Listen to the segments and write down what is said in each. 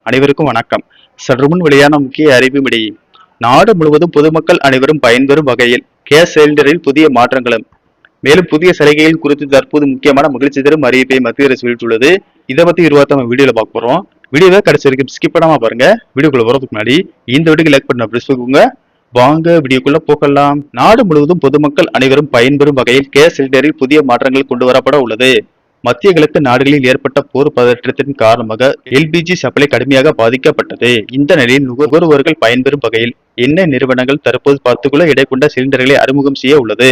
அனைவருக்கும் வணக்கம். சற்று முன் வெளியான முக்கிய அறிவிப்படி நாடு முழுவதும் பொதுமக்கள் அனைவரும் பயன்பெறும் வகையில் கேஸ் சிலிண்டரில் புதிய மாற்றங்களும் மேலும் புதிய சலுகைகள் குறித்து தற்போது முக்கியமான மகிழ்ச்சி தரும் அறிவிப்பை மத்திய அரசு வெளியிட்டுள்ளது. இதை பத்தி நம்ம வீடியோல பார்க்க போறோம். வீடியோவை கடைசி வரைக்கும் ஸ்கிப் பண்ணாம பாருங்க. வீடியோக்குள்ள போறதுக்கு முன்னாடி இந்த வீடியோக்கு லைக் பண்ண பிரஸ் பண்ணுங்க. வாங்க வீடியோக்குள்ள போகலாம். நாடு முழுவதும் பொதுமக்கள் அனைவரும் பயன்பெறும் வகையில் கேஸ் சிலிண்டரில் புதிய மாற்றங்கள் கொண்டு வரப்பட உள்ளது. மத்திய கிழக்கு நாடுகளில் ஏற்பட்ட போர் பதற்றத்தின் காரணமாக எல்பிஜி சப்ளை கடுமையாக பாதிக்கப்பட்டது. இந்த நிலையில் நுகர்வோர்கள் பயன்பெறும் வகையில் எண்ணெய் நிறுவனங்கள் தற்போது 10 கிலோ எடை கொண்ட சிலிண்டர்களை அறிமுகம் செய்ய உள்ளது.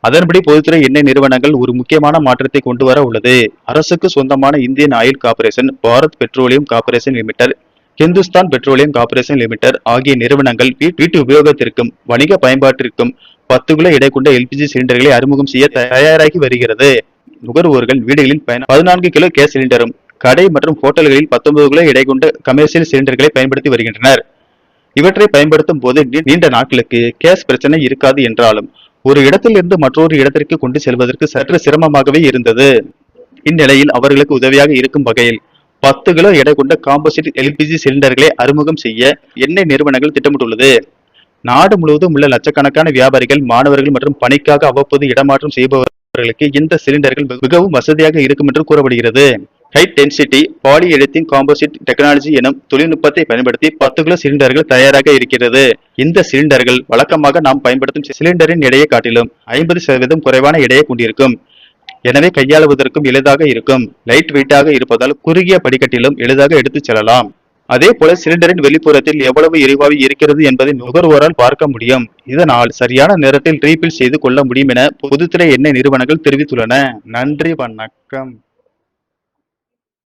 அதன்படி பொதுத்துறை எண்ணெய் நிறுவனங்கள் ஒரு முக்கியமான மாற்றத்தை கொண்டு வர உள்ளது. அரசுக்கு சொந்தமான Indian oil corporation, Bharat petroleum corporation limited, Hindustan petroleum corporation limited ஆகிய நிறுவனங்கள் வீட்டு உபயோகத்திற்கும் வணிக பயன்பாட்டிற்கும் 10 கிலோ எடை கொண்ட எல்பிஜி சிலிண்டர்களை அறிமுகம் செய்ய தயாராகி வருகிறது. நுகர்வோர்கள் வீடுகளில் 14 கிலோ கேஸ் சிலிண்டரும், கடை மற்றும் ஹோட்டல்களில் 19 கிலோ எடை கொண்ட கமர்ஷியல் சிலிண்டர்களை பயன்படுத்தி வருகின்றனர். இவற்றை பயன்படுத்தும் போது நீண்ட நாட்களுக்கு கேஸ் பிரச்சனை இருக்காது என்றாலும் ஒரு இடத்தில் இருந்து மற்றொரு இடத்திற்கு கொண்டு செல்வதற்கு சற்று சிரமமாகவே இருந்தது. இந்நிலையில் அவர்களுக்கு உதவியாக இருக்கும் வகையில் 10 கிலோ எடை கொண்ட காம்போசிட் எல்பிஜி சிலிண்டர்களை அறிமுகம் செய்ய எண்ணெய் நிறுவனங்கள் திட்டமிட்டுள்ளது. நாடு முழுவதும் உள்ள லட்சக்கணக்கான வியாபாரிகள், மாணவர்கள் மற்றும் பணிக்காக அவ்வப்போது இடமாற்றம் செய்பவர்களுக்கு இந்த சிலிண்டர்கள் மிகவும் வசதியாக இருக்கும் என்று கூறப்படுகிறது. High density polyethylene composite technology எனும் தொழில்நுட்பத்தை பயன்படுத்தி 10 கிலோ சிலிண்டர்கள் தயாராக இருக்கிறது. இந்த சிலிண்டர்கள் வழக்கமாக நாம் பயன்படுத்தும் சிலிண்டரின் எடையை காட்டிலும் 50% குறைவான எடையை கொண்டிருக்கும். எனவே கையாளுவதற்கும் எளிதாக இருக்கும். லைட் வெயிட்டாக இருப்பதால் குறுகிய படிக்கட்டிலும் எளிதாக எடுத்துச் செல்லலாம். அதே போல சிலிண்டரின் வெளிப்புறத்தில் எவ்வளவு எரிவாயு இருக்கிறது என்பதை நுகர்வோரால் பார்க்க முடியும். இதனால் சரியான நேரத்தில் ரீபில் செய்து கொள்ள முடியும் என பொதுத்துறை எண்ணெய் நிறுவனங்கள் தெரிவித்துள்ளன. நன்றி, வணக்கம்.